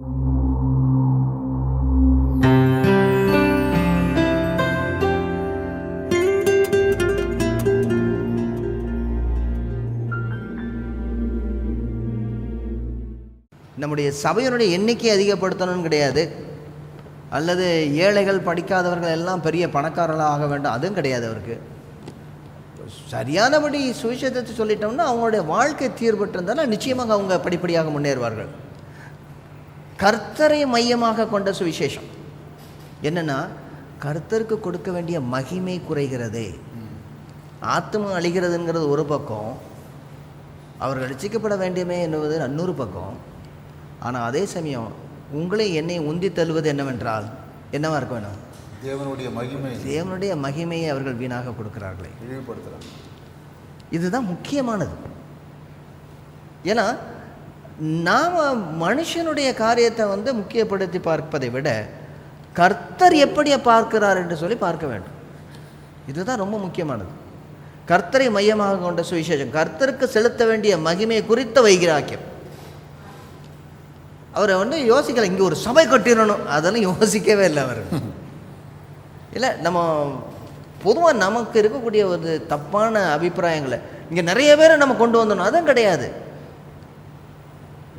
நம்முடைய சபையினுடைய எண்ணிக்கையை அதிகப்படுத்தணும்னு கிடையாது, அல்லது ஏழைகள் படிக்காதவர்கள் எல்லாம் பெரிய பணக்காரர்களாக ஆக வேண்டும் அதுவும் கிடையாது. அவருக்கு சரியானபடி சுவிசேஷத்தை சொல்லிட்டோம்னா அவங்களுடைய வாழ்க்கை தீர்பட்டிருந்தாலும் நிச்சயமாக அவங்க படிப்படியாக முன்னேறுவார்கள். கர்த்தரை மையமாக கொண்ட சுவிசேஷம் என்னன்னா, கர்த்தருக்கு கொடுக்க வேண்டிய மகிமை குறைகிறதே, ஆத்மா அழிகிறதுங்கிறது ஒரு பக்கம், அவர்கள் ரட்சிக்கப்பட வேண்டியமே என்பது இன்னொரு பக்கம். ஆனால் அதே சமயம் உங்களே என்னை உந்தி தள்ளுவது என்னவென்றால் என்னவா இருக்க வேணும்? தேவனுடைய மகிமையை அவர்கள் வீணாக கொடுக்கிறார்களே, இழிவுபடுத்துகிறாங்க. இதுதான் முக்கியமானது. ஏன்னா நாம் மனுஷனுடைய காரியத்தை முக்கியப்படுத்தி பார்ப்பதை விட கர்த்தர் எப்படி பார்க்கிறார் என்று சொல்லி பார்க்க வேண்டும். இதுதான் ரொம்ப முக்கியமானது. கர்த்தரை மையமாக கொண்ட சுவிசேஷம், கர்த்தருக்கு செலுத்த வேண்டிய மகிமையை குறித்த வைராக்கியம். அவரை யோசிக்கல, இங்கே ஒரு சபை கட்டிடணும் அதெல்லாம் யோசிக்கவே இல்லை அவர். இல்லை, நம்ம பொதுவாக நமக்கு இருக்கக்கூடிய ஒரு தப்பான அபிப்பிராயங்களை இங்கே நிறைய பேரை நம்ம கொண்டு வந்தோம் அதுவும் கிடையாது.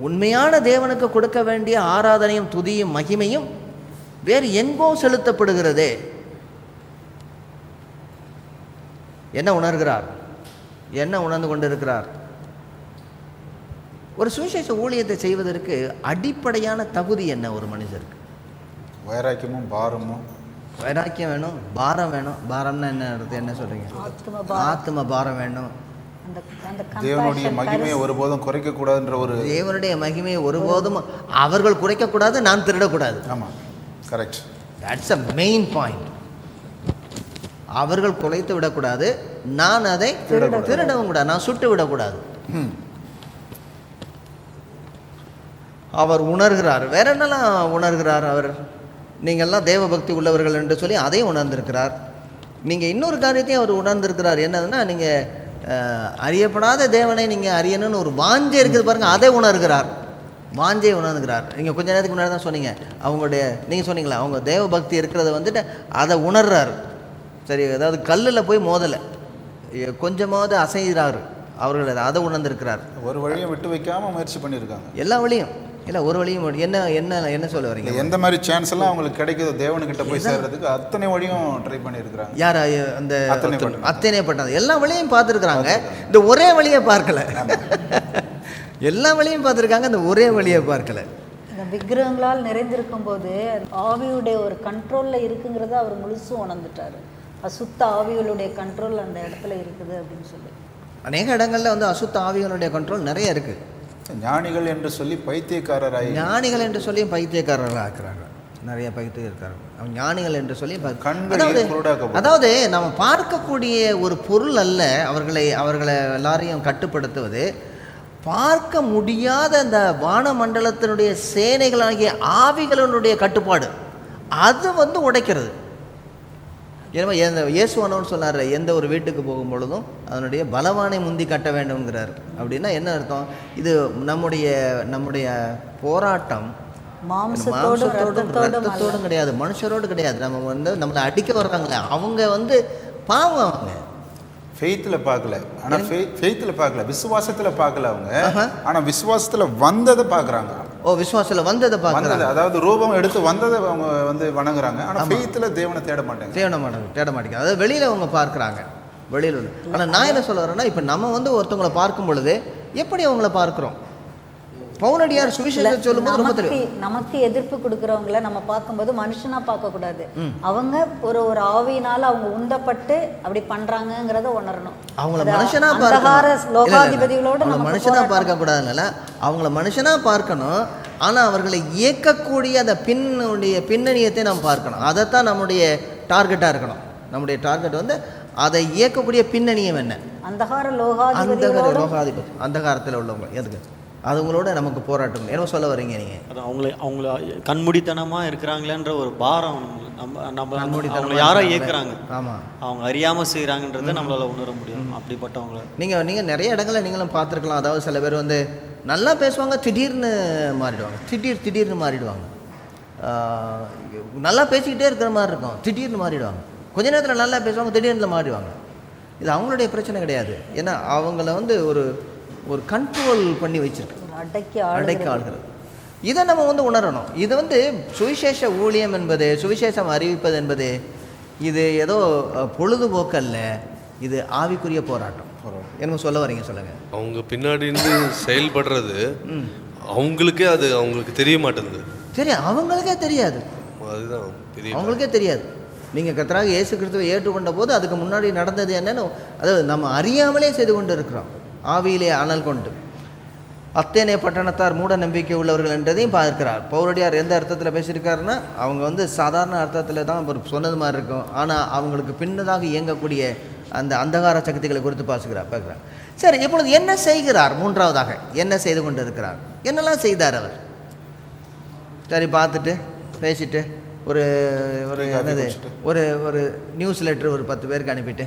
உண்மையான தேவனுக்கு கொடுக்க வேண்டிய ஆராதனையும் துதியும் மகிமையும் வேறு எங்கோ செலுத்தப்படுகிறதே. என்ன உணர்கிறார்? என்ன உணர்ந்து கொண்டிருக்கிறார்? ஒரு சுவிசேஷ ஊழியத்தை செய்வதற்கு அடிப்படையான தகுதி என்ன ஒரு மனிதருக்கு? வைராக்கியமும் பாரமும். வைராக்கியம் வேணும், பாரம் வேணும். பாரம்னா என்ன அர்த்தம்? என்ன சொல்றீங்க? ஆத்ம பாரம் வேணும். தேவனுடைய மகிமையை ஒருபோதும் குறைக்கக்கூடாதுன்ற ஒரு, தேவனுடைய மகிமையை ஒருபோதும் அவர்கள் குறைக்கக்கூடாது, நான் திருடக்கூடாது. ஆமாம், correct. That's a main point. அவர்கள் குலைத்து விடக்கூடாது, நான் அதை திருடவும் கூடாது, நான் சுட்டு விடக்கூடாது. அவர் உணர்கிறார். வேற என்னெல்லாம் உணர்கிறார் அவர்? நீங்கள்லாம் தேவ பக்தி உள்ளவர்கள் என்று சொல்லி அதையும் உணர்ந்திருக்கிறார். நீங்கள் இன்னொரு காரியத்தையும் அவர் உணர்ந்திருக்கிறார். என்னதுன்னா, நீங்கள் அறியப்படாத தேவனை நீங்கள் அறியணும்னு ஒரு வாஞ்சை இருக்குது பாருங்கள், அதை உணர்கிறார். வாஞ்சை உணர்ந்துகிறார். நீங்கள் கொஞ்ச நேரத்துக்கு முன்னாடி தான் சொன்னீங்க, அவங்களுடைய நீங்கள் சொன்னீங்களா அவங்க தேவ பக்தி இருக்கிறத அதை உணர்றாரு. சரி, அதாவது கல்லில் போய் மோதலை கொஞ்சமாவது அசைகிறார். அவர்கள் அதை உணர்ந்திருக்கிறார். ஒரு வழியும் விட்டு வைக்காமல் முயற்சி பண்ணியிருக்காங்க. எல்லா வழியும் இல்லை, ஒரு வழியும். என்ன என்ன என்ன சொல்ல வரீங்க? எந்த மாதிரி சான்ஸ் எல்லாம் அவங்களுக்கு கிடைக்குதோ தேவனுக்கிட்ட போய் சேர்றதுக்கு அத்தனை வழியும் ட்ரை பண்ணியிருக்கிறாங்க. யார்? அந்த அத்தனை பட்டது எல்லா வழியும் பார்த்துருக்குறாங்க, இந்த ஒரே வழியை பார்க்கல. எல்லா வழியும் பார்த்துருக்காங்க, இந்த ஒரே வழியை பார்க்கல. இந்த விக்கிரகங்களால் நிறைந்திருக்கும் போது ஆவியுடைய ஒரு கண்ட்ரோலில் இருக்குங்கிறத அவர் முழுசும் உணர்ந்துட்டார். அசுத்த ஆவிகளுடைய கண்ட்ரோல் அந்த இடத்துல இருக்குது அப்படின்னு சொல்லி அநேக இடங்களில் அசுத்த ஆவிகளுடைய கண்ட்ரோல் நிறைய இருக்குது. ஞானிகள் என்று சொல்லி பைத்தியக்காரராக, ஞானிகள் என்று சொல்லி பைத்தியக்காரர்களாக இருக்கிறாங்க. நிறைய பைத்தியக்காரர்கள் அவங்க ஞானிகள் என்று சொல்லி. அதாவது நம்ம பார்க்கக்கூடிய ஒரு பொருள் அல்ல அவர்களை எல்லாரையும் கட்டுப்படுத்துவது. பார்க்க முடியாத அந்த வானமண்டலத்தினுடைய சேனைகளாகிய ஆவிகளுடைய கட்டுப்பாடு அது உடைக்கிறது. ஏன்னா இயேசுவானவர் சொன்னார், எந்த ஒரு வீட்டுக்கு போகும் பொழுதும் அதனுடைய பலவானை முந்தி கட்ட வேண்டும்ங்கிறார். அப்படின்னா என்ன அர்த்தம்? இது நம்முடைய போராட்டம் ரத்தத்தோடும் கிடையாது, மனுஷரோடு கிடையாது. நம்ம நம்மளை அடிக்க வர்றாங்களே அவங்க பாவம். அவங்க ஃபெய்த்தில் பார்க்கல, ஆனால் ஃபெய்த்தில் பார்க்கல, விசுவாசத்தில் பார்க்கல அவங்க. ஆனால் விசுவாசத்தில் வந்ததை பார்க்குறாங்க. விசுவாசத்தில் வந்ததை பார்க்குறாங்க. அதாவது ரூபம் எடுத்து வந்ததை அவங்க வணங்குறாங்க. ஆனால் ஃபெய்த்தில் தேவனை தேட மாட்டேங்க. அதாவது வெளியில் அவங்க பார்க்குறாங்க, வெளியில் உள்ள. ஆனால் நான் என்ன சொல்ல வரேன்னா, இப்போ நம்ம ஒருத்தவங்களை பார்க்கும் பொழுது எப்படி அவங்கள பார்க்குறோம்? பவுலடியார் சுவிசேஷத்தை சொல்லும்போது ரொம்ப தெரியும். நமக்கு எதிர்ப்பு கொடுக்குறவங்கள நம்ம பார்க்கும்போது மனுஷனா பார்க்கக்கூடாது. அவங்க ஒரு ஆவியினால அவங்க உந்தப்பட்டு அப்படி பண்றாங்கிறத உணரணும். அவங்கள மனுஷனா லோகாதிபதிகளோட நம்ம மனுஷனா பார்க்க கூடாதுனால அவங்கள மனுஷனா பார்க்கணும். ஆனால் அவர்களை இயக்கக்கூடிய அந்த பின்னணியத்தை நாம் பார்க்கணும். அதைத்தான் நம்முடைய டார்கெட்டாக இருக்கணும். நம்முடைய டார்கெட் அதை இயக்கக்கூடிய பின்னணியம் என்ன? லோகாதிபதி, அந்தகாரத்தில் உள்ளவங்க. எதுக்கு அதுங்களோட நமக்கு போராட்டம்? என்ன சொல்ல வரீங்க நீங்கள்? அது அவங்கள கண்மூடித்தனமாக இருக்கிறாங்களேன்ற ஒரு பாரம் நம்ம யாரோ இயக்குறாங்க. ஆமாம், அவங்க அறியாமல் செய்கிறாங்கன்றதை நம்மளால் உணர முடியும். அப்படிப்பட்டவங்கள நீங்கள் நிறைய இடங்களில் நீங்களும் பார்த்துருக்கலாம். அதாவது சில பேர் நல்லா பேசுவாங்க, திடீர்னு மாறிடுவாங்க, திடீர்னு மாறிடுவாங்க. நல்லா பேசிக்கிட்டே இருக்கிற மாதிரி இருக்கும், திடீர்னு மாறிடுவாங்க. கொஞ்ச நேரத்தில் நல்லா பேசுவாங்க, திடீர்னு மாறிடுவாங்க. இது அவங்களுடைய பிரச்சனை கிடையாது. ஏன்னா அவங்கள வந்து ஒரு கண்ட்ரோல் பண்ணி வச்சிருக்கு, அடக்கி ஆளுகிறது. இதை நம்ம வந்து உணரணும். இது வந்து சுவிசேஷ ஊழியம் என்பது, சுவிசேஷம் அறிவிப்பது என்பது இது ஏதோ பொழுதுபோக்கல்ல, இது ஆவிக்குரிய போராட்டம். என்ன சொல்ல வரீங்க சொல்லுங்க. அவங்க பின்னாடி இருந்து செயல்படுறது அவங்களுக்கே அது அவங்களுக்கு தெரிய மாட்டேங்குது. சரி, அவங்களுக்கே தெரியாது, அதுதான் தெரியும், அவங்களுக்கே தெரியாது. நீங்கள் கர்த்தராக இயேசு கிறிஸ்துவை ஏற்றுக்கொண்ட போது அதுக்கு முன்னாடி நடந்தது என்னன்னு, அதாவது நம்ம அறியாமலே செய்து கொண்டு இருக்கிறோம். ஆவியிலே அனல் கொண்டு அத்தேனே பட்டணத்தார் மூட நம்பிக்கை உள்ளவர்கள் என்றதையும் பார்க்கிறார். பவுலடியார் எந்த அர்த்தத்தில் பேசியிருக்காருன்னா, அவங்க வந்து சாதாரண அர்த்தத்தில் தான் சொன்னது மாதிரி இருக்கும், ஆனால் அவங்களுக்கு பின்னதாக இயங்கக்கூடிய அந்த அந்தகார சக்திகளை குறித்து பார்க்குறார். சரி, இப்பொழுது என்ன செய்கிறார்? மூன்றாவதாக என்ன செய்து கொண்டு இருக்கிறார்? என்னெல்லாம் செய்தார் அவர்? சரி, பார்த்துட்டு பேசிட்டு ஒரு என்னது ஒரு நியூஸ் லெட்டர் ஒரு 10 பேருக்கு அனுப்பிட்டு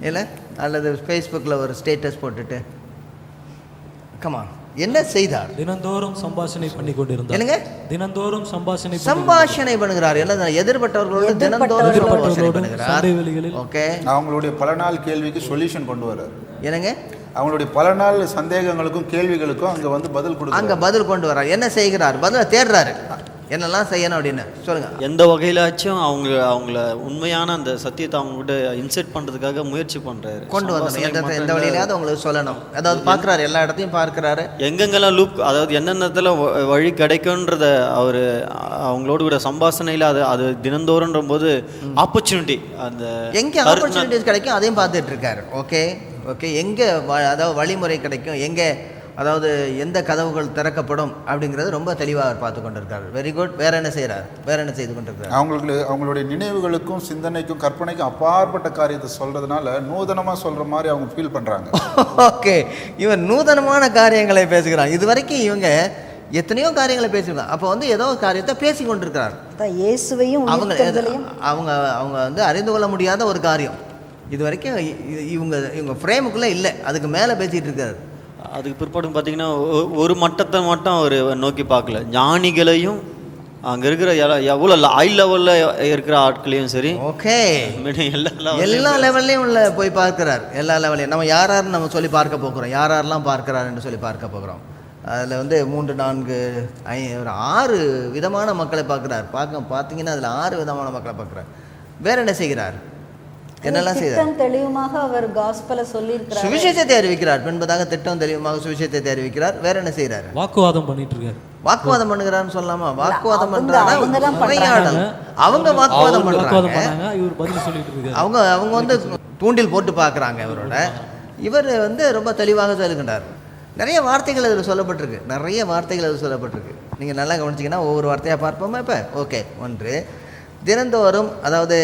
இல்லை, அல்லது ஃபேஸ்புக்கில் ஒரு ஸ்டேட்டஸ் போட்டுட்டு, கமான், என்ன செய்தார்? தினந்தோறும் சம்பாஷணை பண்ணி கொண்டிருந்தார். என்னங்க? தினந்தோறும் சம்பாஷணை பண்ணுகிறார். எல்லாம் எதிர்பட்டவர்களோடு தினந்தோறும் சம்பாஷணை பண்ணுகிறார். ஓகே, அவங்களுடைய பல நாள் கேள்விக்கு சொல்யூஷன் கொண்டு வர்றார். என்னங்க? அவங்களுடைய பல நாள் சந்தேகங்களுக்கும் கேள்விகளுக்கும் அங்கே வந்து பதில் கொண்டு வர்றார். என்ன செய்கிறார்? பதிலை தேடுறாரு, என்னெல்லாம் செய்யணும் அப்படின்னு சொல்லுங்க. எந்த வகையிலாச்சும் அவங்கள உண்மையான அந்த சத்தியத்தை அவங்ககிட்ட இன்செர்ட் பண்ணுறதுக்காக முயற்சி பண்ணுறாரு, கொண்டு வரணும். எந்த வழியிலாவது அவங்களுக்கு சொல்லணும். அதாவது பார்க்குறாரு, எல்லா இடத்தையும் பார்க்குறாரு, எங்கெங்கெல்லாம் லூப், அதாவது எந்தெந்தத்தில் வழி கிடைக்கும்ன்றத அவர் அவங்களோட கூட சம்பாஷணையில் அது தினந்தோறுன்ற போது ஆப்பர்ச்சுனிட்டி, அந்த எங்கே ஆப்பர்ச்சுனிட்டிஸ் கிடைக்கும் அதையும் பார்த்துட்டு இருக்காரு. ஓகே, எங்கே அதாவது வழிமுறை கிடைக்கும், எங்கே அதாவது எந்த கதவுகள் திறக்கப்படும் அப்படிங்கிறது ரொம்ப தெளிவாக அவர் பார்த்து கொண்டிருக்காரு. Very good. வேற என்ன செய்கிறார்? வேற என்ன செய்து கொண்டிருக்கிறார்? அவங்களுடைய நினைவுகளுக்கும் சிந்தனைக்கும் கற்பனைக்கும் அப்பாற்பட்ட காரியத்தை சொல்றதுனால நூதனமாக சொல்ற மாதிரி அவங்க ஃபீல் பண்றாங்க. ஓகே, இவன் நூதனமான காரியங்களை பேசுகிறான். இது வரைக்கும் இவங்க எத்தனையோ காரியங்களை பேசிருக்காங்க. அப்போ வந்து ஏதோ காரியத்தை பேசி கொண்டிருக்கிறார். இயேசுவையும் அவங்க வந்து அறிந்து கொள்ள முடியாத ஒரு காரியம் இது வரைக்கும் இவங்க ஃப்ரேமுக்குள்ளே இல்லை, அதுக்கு மேலே பேசிகிட்டு இருக்காரு. அதுக்கு பிற்பாடு பார்த்தீங்கன்னா ஒரு மட்டத்தை மட்டும் அவர் நோக்கி பார்க்கல, ஞானிகளையும் அங்கே இருக்கிற எவ்வளோ ஹை லெவலில் இருக்கிற ஆட்களையும் சரி, ஓகே, எல்லா லெவல்லையும் உள்ள போய் பார்க்கிறார். எல்லா லெவலையும் நம்ம யாராருன்னு நம்ம சொல்லி பார்க்க போகிறோம், யாரெல்லாம் பார்க்கிறார் என்று சொல்லி பார்க்க போகிறோம். அதில் வந்து 3, 4, 5, 6 விதமான மக்களை பார்க்குறார். பார்த்தீங்கன்னா அதில் 6 விதமான மக்களை பார்க்குறார். வேற என்ன செய்கிறார்? என்னெல்லாம் செய்தார்? தெளிவாக அவர் காஸ்பலை சொல்லியிருக்கிறார், சுவிசேஷத்தை அறிவிக்கிறார். பின்பதாக திட்டம் தெளிவாக சுவிசேஷத்தை அறிவிக்கிறார். வேற என்ன செய்கிறார்? வாக்குவாதம் பண்ணிட்டு இருக்காரு. வாக்குவாதம் பண்ணுகிறான்னு சொல்லலாமா? வாக்குவாதம் பண்றாங்க, உரையாடல். அவங்க வாக்குவாதம் பண்றாங்க, இவர் பதில் சொல்லிட்டு இருக்காரு. அவங்க வந்து தூண்டில் போட்டு பார்க்குறாங்க இவரோட. இவர் வந்து ரொம்ப தெளிவாக சொல்லுகின்றார். நிறைய வார்த்தைகள் அதில் சொல்லப்பட்டிருக்கு, நிறைய வார்த்தைகள் அதில் சொல்லப்பட்டிருக்கு. நீங்கள் நல்லா கவனிச்சிங்கன்னா ஒவ்வொரு வார்த்தையாக பார்ப்போமா? இப்போ ஓகே, ஒன்று, தினந்தோறும், அதாவது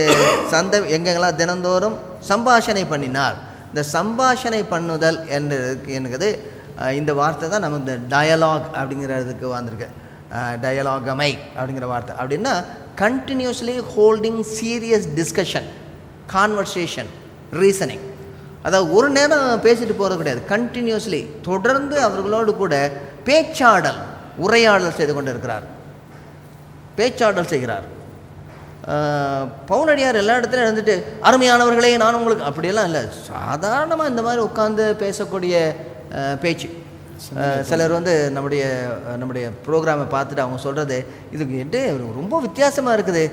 எங்கெங்கெல்லாம் தினந்தோறும் சம்பாஷணை பண்ணினார். இந்த சம்பாஷணை பண்ணுதல் என்கிறது இந்த வார்த்தை தான் நம்ம இந்த டயலாக் அப்படிங்கிறதுக்கு வந்திருக்கு. டயலாகமை அப்படிங்கிற வார்த்தை அப்படின்னா continuously holding serious discussion, conversation, reasoning. அதாவது ஒரு நேரம் பேசிட்டு போகிறது கிடையாது, கண்டினியூஸ்லி தொடர்ந்து அவர்களோடு கூட பேச்சாடல், உரையாடல் செய்து கொண்டு இருக்கிறார், பேச்சாடல் செய்கிறார். பவுலடியார் எல்லா இடத்துலையும் இருந்துட்டு அருமையானவர்களே நான் உங்களுக்கு அப்படியெல்லாம் இல்லை, சாதாரணமாக இந்த மாதிரி உட்காந்து பேசக்கூடிய பேச்சு. சிலர் வந்து நம்முடைய ப்ரோக்ராமை பார்த்துட்டு அவங்க சொல்கிறது இதுக்கு எட்டு ரொம்ப வித்தியாசமாக இருக்குது,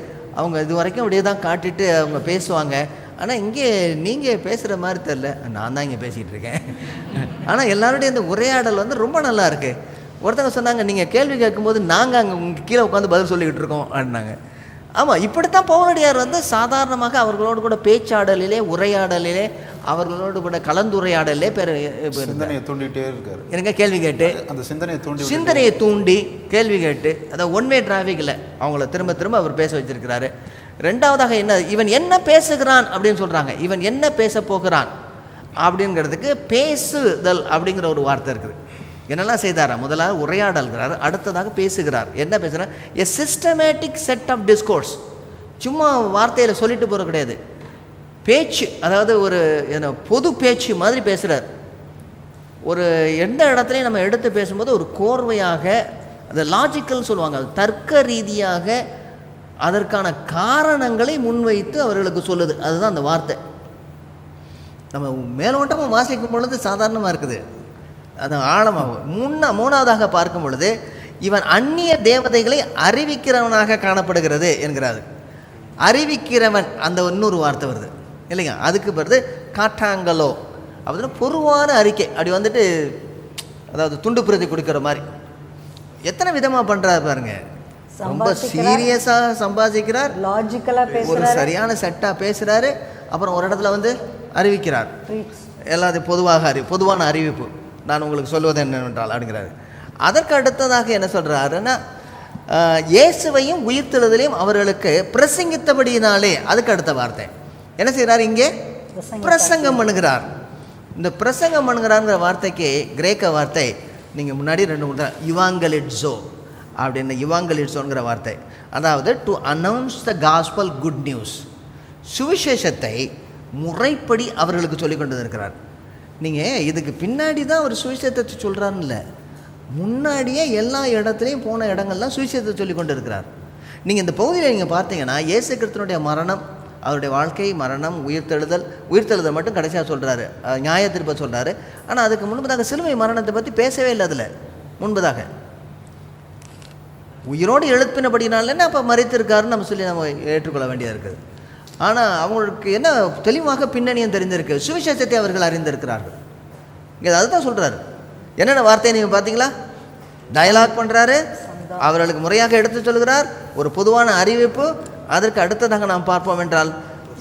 அவங்க இது வரைக்கும் அப்படியே தான் காட்டிட்டு அவங்க பேசுவாங்க, ஆனால் இங்கே நீங்கள் பேசுகிற மாதிரி தெரில, நான் தான் இங்கே பேசிகிட்டு இருக்கேன். ஆனால் எல்லாருடைய இந்த உரையாடல் வந்து ரொம்ப நல்லா இருக்குது. ஒருத்தவங்க சொன்னாங்க, நீங்கள் கேள்வி கேட்கும்போது நாங்கள் அங்கே உங்கள் கீழே உட்காந்து பதில் சொல்லிக்கிட்டு இருக்கோம் அப்படின்னாங்க. ஆமாம், இப்படித்தான் பவுலடியார் வந்து சாதாரணமாக அவர்களோடு கூட பேச்சாடலிலே, உரையாடலிலே, அவர்களோடு கூட கலந்துரையாடலே சிந்தனையை தூண்டிகிட்டே இருக்காரு. எனக்கு கேள்வி கேட்டு அந்த சிந்தனையை தூண்டி கேள்வி கேட்டு, அதாவது ஒன்வே டிராஃபிக்கில் அவங்கள திரும்ப திரும்ப அவர் பேச வச்சிருக்கிறாரு. ரெண்டாவதாக என்ன, இவன் என்ன பேசுகிறான் அப்படின்னு சொல்கிறாங்க. இவன் என்ன பேச போகிறான் அப்படிங்கிறதுக்கு பேசுதல் அப்படிங்கிற ஒரு வார்த்தை இருக்குது. என்னெல்லாம் செய்தாரா? முதலாவது உரையாடல்கிறார், அடுத்ததாக பேசுகிறார். என்ன பேசுகிறார்? எ சிஸ்டமேட்டிக் செட் ஆஃப் டிஸ்கோர்ஸ். சும்மா வார்த்தையில் சொல்லிட்டு போகிற கிடையாது, பேச்சு, அதாவது ஒரு பொது பேச்சு மாதிரி பேசுகிறார். ஒரு எந்த இடத்துலையும் நம்ம எடுத்து பேசும்போது ஒரு கோர்வையாக, அது லாஜிக்கல் சொல்லுவாங்க, அது தர்க்க ரீதியாக அதற்கான காரணங்களை முன்வைத்து அவர்களுக்கு சொல்லுது. அதுதான் அந்த வார்த்தை. நம்ம மேலோட்டமாக வாசிக்கும் பொழுது சாதாரணமாக இருக்குது, அது ஆழமாக மூணாவதாக பார்க்கும் பொழுது இவன் அந்நிய தேவதைகளை அறிவிக்கிறவனாக காணப்படுகிறது என்கிறாரு. அறிவிக்கிறவன், அந்த இன்னொரு வார்த்தை வருது இல்லைங்க, அதுக்கு வருது காட்டாங்கலோ அப்படின்னா பொதுவான அறிக்கை. அப்படி வந்துட்டு அதாவது துண்டு பிரதி கொடுக்குற மாதிரி எத்தனை விதமாக பண்ணுறாரு பாருங்க. ரொம்ப சீரியஸாக சம்பாதிக்கிறார், லாஜிக்கலாக ஒரு பேசுகிறார், சரியான செட்டாக பேசுகிறாரு. அப்புறம் ஒரு இடத்துல வந்து அறிவிக்கிறார், எல்லாத்தையும் பொதுவான அறிவிப்பு, நான் உங்களுக்கு சொல்வது என்னவென்றால் அப்படிங்கிறாரு. அதற்கு அடுத்ததாக என்ன சொல்கிறாருன்னா, இயேசுவையும் உயிர்த்தெழுதலையும் அவர்களுக்கு பிரசங்கித்தபடியினாலே, அதுக்கு அடுத்த வார்த்தை என்ன செய்கிறார், இங்கே பிரசங்கம் பண்ணுகிறார். இந்த பிரசங்கம் பண்ணுகிறாருங்கிற வார்த்தைக்கு கிரேக்க வார்த்தை நீங்கள் முன்னாடி 2-3 யுவாங்கலிட்ஸோ அப்படின்னு, யுவாங்கலிட்ஸோங்கிற வார்த்தை, அதாவது to announce the gospel good news, சுவிசேஷத்தை முறைப்படி அவர்களுக்கு சொல்லிக் கொண்டு இருக்கிறார். நீங்கள் இதுக்கு பின்னாடி தான் அவர் சுவிசேஷத்தை சொல்கிறான்னு இல்லை, முன்னாடியே எல்லா இடத்துலையும் போன இடங்கள்லாம் சுவிசேஷத்தை சொல்லி கொண்டு இருக்கிறார். நீங்கள் இந்த பகுதியில் நீங்கள் பார்த்தீங்கன்னா இயேசு கிறிஸ்துவினுடைய மரணம், அவருடைய வாழ்க்கை, மரணம், உயிர்த்தெழுதல் மட்டும் கடைசியாக சொல்கிறாரு, நியாய தீர்ப்பை சொல்கிறாரு. ஆனால் அதுக்கு முன்பதாக சிலுவை மரணத்தை பற்றி பேசவே இல்லை. அதில் முன்பதாக உயிரோடு எழுப்பினபடினால அப்போ மறித்திருக்காருன்னு நம்ம சொல்லி நம்ம ஏற்றுக்கொள்ள வேண்டியதாக இருக்குது. ஆனால் அவங்களுக்கு என்ன தெளிவாக பின்னணியும் தெரிந்திருக்கு, சுவிசேஷத்தை அவர்கள் அறிந்திருக்கிறார்கள். இங்கே அதுதான் சொல்கிறாரு. என்னென்ன வார்த்தையை நீங்கள் பார்த்தீங்களா, டயலாக் பண்ணுறாரு, அவர்களுக்கு முறையாக எடுத்து சொல்கிறார், ஒரு பொதுவான அறிவிப்பு. அதற்கு அடுத்ததாக நாம் பார்ப்போம் என்றால்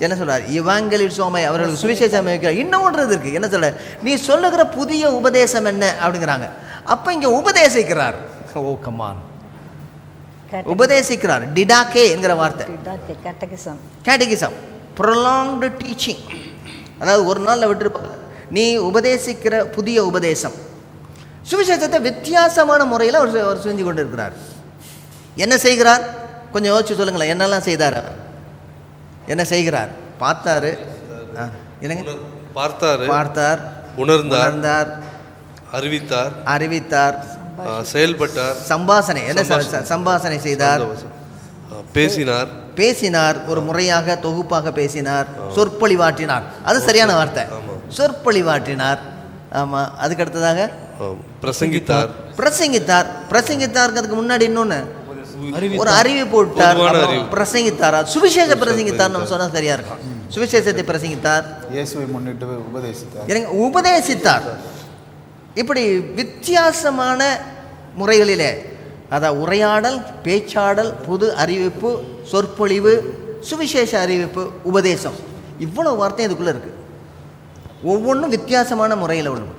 என்ன சொல்கிறார், இவாங்கலிசோமை, அவர்களுக்கு சுவிசேஷம் வைக்கிறார். இன்னும் ஒன்று இருக்குது, என்ன சொல்ற, நீ சொல்லுகிற புதிய உபதேசம் என்ன அப்படிங்கிறாங்க. அப்போ இங்கே உபதேசிக்கிறார், ஓ கமான், உபதேசிக்கிறார். டிடாக்கே என்கிற வார்த்தை, கேட்டகிசம், ப்ரொலாங்டு டீச்சிங், அதாவது ஒரு நாளில் விட்டுருப்பாங்க. நீ உபதேசிக்கிற புதிய உபதேசம், சுவிசேஷத்தை வித்தியாசமான முறையில் அவர் செஞ்சு கொண்டு இருக்கிறார். என்ன செய்கிறார் கொஞ்சம் யோசிச்சு சொல்லுங்களேன், என்னெல்லாம் செய்தார், என்ன செய்கிறார், பார்த்தாரு, பார்த்தார், உணர்ந்தார், அறிவித்தார், செயல்பட்டார், சம்பாசனை, என்ன சம்பாசனை செய்தார், பேசினார், ஒரு முறையாக தொகுப்பாக பேசினார், சொற்பொழிவாற்றினார், அது சரியான வார்த்தை, சொற்பொழிவாற்றினார். ஆமாம், அதுக்கு அடுத்ததாக பிரசங்கித்தார்ங்கிறதுக்கு முன்னாடி இன்னொன்று ஒரு அறிவிப்பு விட்டார், பிரசங்கித்தாரா, சுவிசேஷ பிரசங்கித்தார் நம்ம சொன்னா சரியா இருக்கும். சுவிசேஷத்தை பிரசங்கித்தார், இயேசுவை முன்னிட்டு உபதேசித்தார். இப்படி வித்தியாசமான முறைகளிலே, அதாவது உரையாடல், பேச்சாடல், புது அறிவிப்பு, சொற்பொழிவு, சுவிசேஷ அறிவிப்பு, உபதேசம், இவ்வளவு வார்த்தை இதுக்குள்ள இருக்கு. ஒவ்வொன்றும் வித்தியாசமான முறையில் உள்ளது.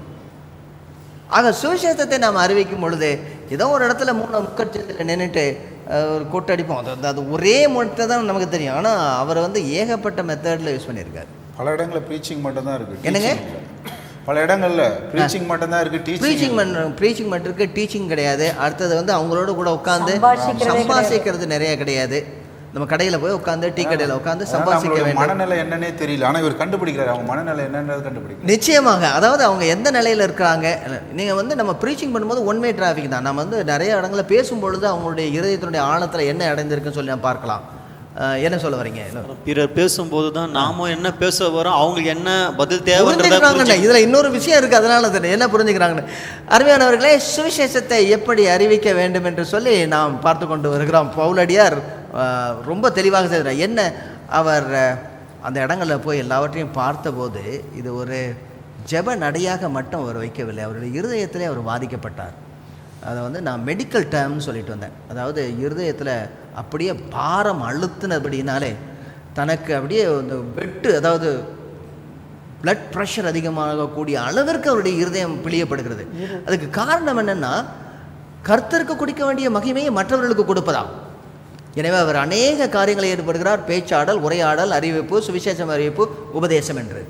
ஆக சுவிசேஷத்தை நாம் அறிவிக்கும் பொழுது ஏதோ ஒரு இடத்துல முக்கட்சத்தில் நின்றுட்டு ஒரு கொட்டடிப்போம், அது ஒரே மொட்டை தான் நமக்கு தெரியும். ஆனால் அவர் ஏகப்பட்ட மெத்தடில் யூஸ் பண்ணியிருக்காரு. பல இடங்களில் ப்ரீச்சிங் மட்டும் தான் இருக்குது. என்னங்க, பல இடங்களில் ப்ரீச்சிங் மட்டும் தான் இருக்குது, ப்ரீச்சிங் மட்டும் இருக்குது, டீச்சிங் கிடையாது. அடுத்தது அவங்களோட கூட உட்காந்து சம்பாஷிக்கிறது நிறைய கிடையாது. நம்ம கடையில் போய் உட்காந்து, டீ கடையில் உட்காந்து சம்பாதிக்க வேண்டும். மனநிலை என்னன்னே தெரியல, ஆனால் இவர் கண்டுபிடிக்கிறார், அவங்க மனநிலை என்னன்றது கண்டுபிடிக்கிறார். நிச்சயமாக, அதாவது அவங்க எந்த நிலையில் இருக்கிறாங்க. நீங்கள் நம்ம ப்ரீச்சிங் பண்ணும்போது ஒன்வே டிராஃபிக் தான். நம்ம நிறைய இடங்களில் பேசும்பொழுது அவங்களுடைய இருதயத்தினுடைய ஆழத்தில் என்ன அடைந்திருக்குன்னு சொல்லி நம்ம பார்க்கலாம். என்ன சொல்ல வரீங்க? பிறர் பேசும்போது தான் நாம என்ன பேச வரோம், அவங்களுக்கு என்ன பதில் தேவைன்றாங்க. இதில் இன்னொரு விஷயம் இருக்குது, அதனால என்ன புரிஞ்சுக்கிறாங்கன்னு. அருமையானவர்களே, சுவிசேஷத்தை எப்படி அறிவிக்க வேண்டும் என்று சொல்லி நாம் பார்த்து கொண்டு வருகிறோம். பவுலடியார் ரொம்ப தெளிவாக செய்கிறார். என்ன, அவர் அந்த இடங்களில் போய் எல்லாவற்றையும் பார்த்தபோது இது ஒரு ஜெப நடையாக மட்டும் அவர் வைக்கவில்லை, அவருடைய இருதயத்திலே அவர் பாதிக்கப்பட்டார். அதை நான் மெடிக்கல் டேர்ம்னு சொல்லிட்டு வந்தேன். அதாவது இருதயத்தில் அப்படியே பாரம் அழுத்தினபடினாலே தனக்கு அப்படியே இந்த வெட்டு, அதாவது பிளட் ப்ரெஷர் அதிகமாகக்கூடிய அளவிற்கு அவருடைய இருதயம் பிழியப்படுகிறது. அதுக்கு காரணம் என்னென்னா, கர்த்தருக்கு கொடுக்க வேண்டிய மகிமையை மற்றவர்களுக்கு கொடுப்பதாம். எனவே அவர் அநேக காரியங்களை ஈடுபடுகிறார், பேச்சாடல், உரையாடல், அறிவிப்பு, சுவிசேஷம் அறிவிப்பு, உபதேசம் என்று.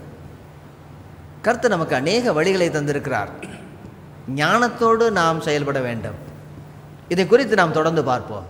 கர்த்தர் நமக்கு அநேக வழிகளை தந்திருக்கிறார். ஞானத்தோடு நாம் செயல்பட வேண்டும். இதை குறித்து நாம் தொடர்ந்து பார்ப்போம்.